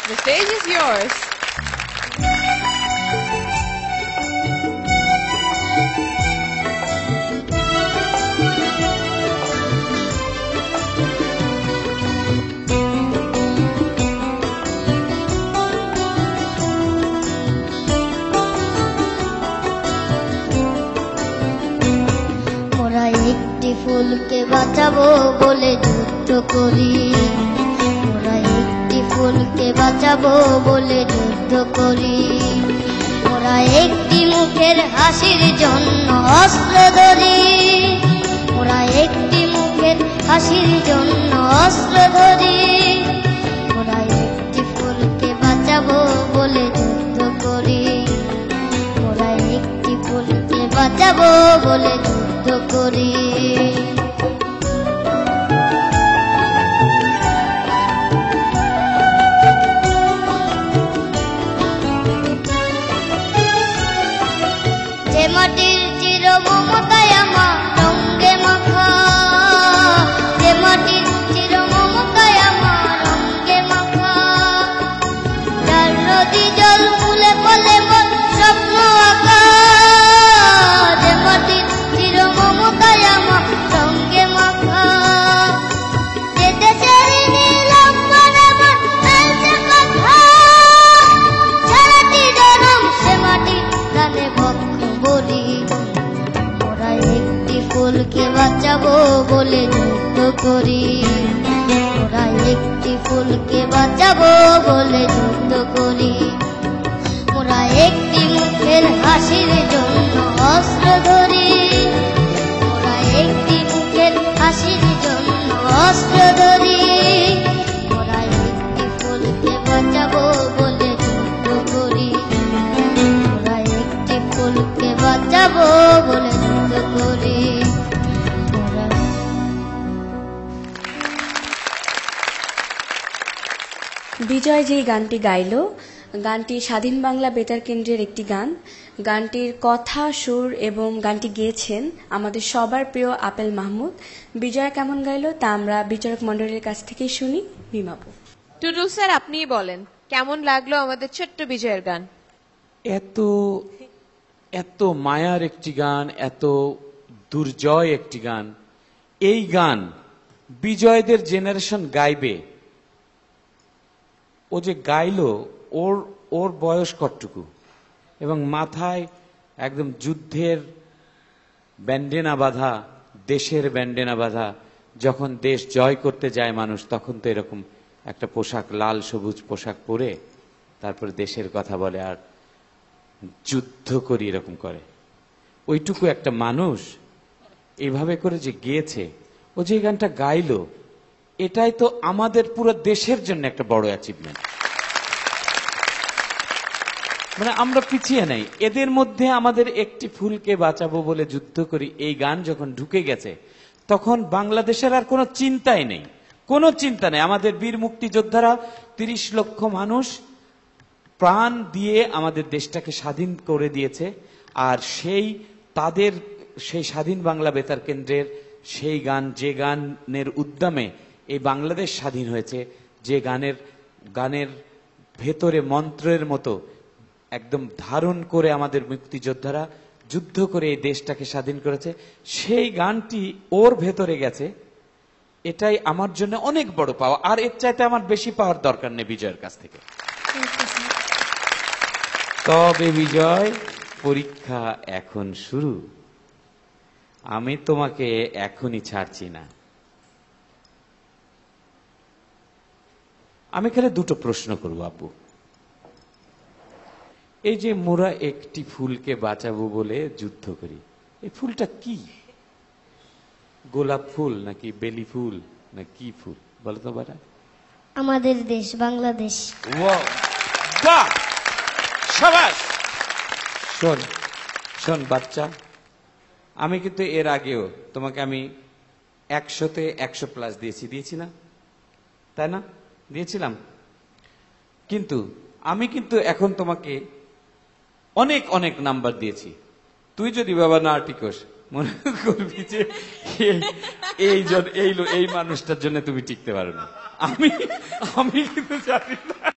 The stage is yours. মোরা একটি ফুলকে বাঁচাবো বলে যুদ্ধ করি, মোরা একটি ফুলকে বাঁচাবো বলে যুদ্ধ করি। মোরা একটি মুখের হাসির জন্য অস্ত্র ধরি, মোরা একটি মুখের হাসির জন্য অস্ত্র ধরি। মোরা একটি ফুলকে বাঁচাবো বলে যুদ্ধ করি, মোরা একটি ফুলকে বাঁচাবো বলে যুদ্ধ করি। যে মাটির চির মমতায় আমার রঙে মাখা, যে মাটির চির মমতায় আমার রঙে মাখা, যার নদী জল ফুলে ফলে মোর স্বপ্ন আঁকা। যে মাটির চির মমতায় আমার রঙে মাখা, যে দেশের নীল আম্বার আমার ফেলছে কথা, সারাটি জনম সে মাটির গানে বক্ষ বলি। মোরা একটি ফুলকে বাঁচাবো বলে যুদ্ধ করি, মোরা একটি ফুলকে বাঁচাবো বলে যুদ্ধ করি। মোরা একটি মুখের হাসির জন্য অস্ত্র ধরি, মোরা একটি মুখের হাসির জন্য অস্ত্র ধরি। মোরা একটি ফুলকে বাঁচাবো বলে যুদ্ধ করি, মোরা একটি ফুলকে বাঁচাবো বলে যুদ্ধ করি। বিজয় যেই গানটি গাইল, গানটি স্বাধীন বাংলা বেতার কেন্দ্রের একটি গান। গানটির কথা, সুর এবং গানটি গেয়েছেন আমাদের সবার প্রিয় আপেল মাহমুদ। বিজয় কেমন গাইল তা আমরা বিচারক মণ্ডলীর কাছ থেকেই শুনি। মিমাপু। টুটুল স্যার, আপনিই বলেন কেমন লাগলো আমাদের ছোট্ট বিজয়ের গান? এত এত মায়ার একটি গান, এত দুর্জয় একটি গান। এই গান বিজয়দের জেনারেশন গাইবে। ও যে গাইলো, ওর ওর বয়স কতটুকু, এবং মাথায় একদম যুদ্ধের ব্যান্ডেনা বাঁধা, দেশের ব্যান্ডেনা বাঁধা। যখন দেশ জয় করতে যায় মানুষ, তখন তো এরকম একটা পোশাক, লাল সবুজ পোশাক পরে তারপরে দেশের কথা বলে আর যুদ্ধ করি এরকম করে। ওইটুকু একটা মানুষ এইভাবে করে যে গেয়েছে, ও যে গানটা গাইলো, এটাই তো আমাদের পুরো দেশের জন্য একটা বড় অ্যাচিভমেন্ট। মানে আমরা পিছিয়ে নাই। এদের মধ্যে আমাদের একটি ফুলকে বাঁচাবো বলে যুদ্ধ করি, এই গান যখন ঢুকে গেছে, তখন বাংলাদেশের আর কোনো চিন্তাই নেই, কোনো চিন্তা নেই। আমাদের বীর মুক্তিযোদ্ধারা 30 লক্ষ মানুষ প্রাণ দিয়ে আমাদের দেশটাকে স্বাধীন করে দিয়েছে। আর তাদের সেই স্বাধীন বাংলা বেতার কেন্দ্রের সেই গান, যে গানের উদ্যমে এই বাংলাদেশ স্বাধীন হয়েছে, যে গানের ভেতরে মন্ত্রের মতো একদম ধারণ করে আমাদের মুক্তিযোদ্ধারা যুদ্ধ করে এই দেশটাকে স্বাধীন করেছে, সেই গানটি ওর ভেতরে গেছে। এটাই আমার জন্য অনেক বড় পাওয়া। আর এর চাইতে আমার বেশি পাওয়ার দরকার নেই বিজয়ের কাছ থেকে। তবে বিজয়, পরীক্ষা এখন শুরু। আমি তোমাকে এখনই ছাড়ছি না। আমি এখানে দুটো প্রশ্ন করবো আপু। এই যে মোরা একটি ফুলকে বাঁচাবো বলে যুদ্ধ করি, এই ফুলটা কি? গোলাপ ফুল নাকি বেলি ফুল না কি ফুল বলো তো বারা? আমাদের দেশ বাংলাদেশ। বাহ, শাবাশ। শোন শোন বাচ্চা, আমি কিন্তু এর আগেও তোমাকে আমি 100-তে 100+ দিয়েছি না? তাই না? দিয়েছিলাম। কিন্তু আমি কিন্তু এখন তোমাকে অনেক অনেক নাম্বার দিয়েছি। তুই যদি বাবা না টিকোস, মনে করবি যে এই মানুষটার জন্য তুমি টিকতে পারো না। আমি কিন্তু জানি না।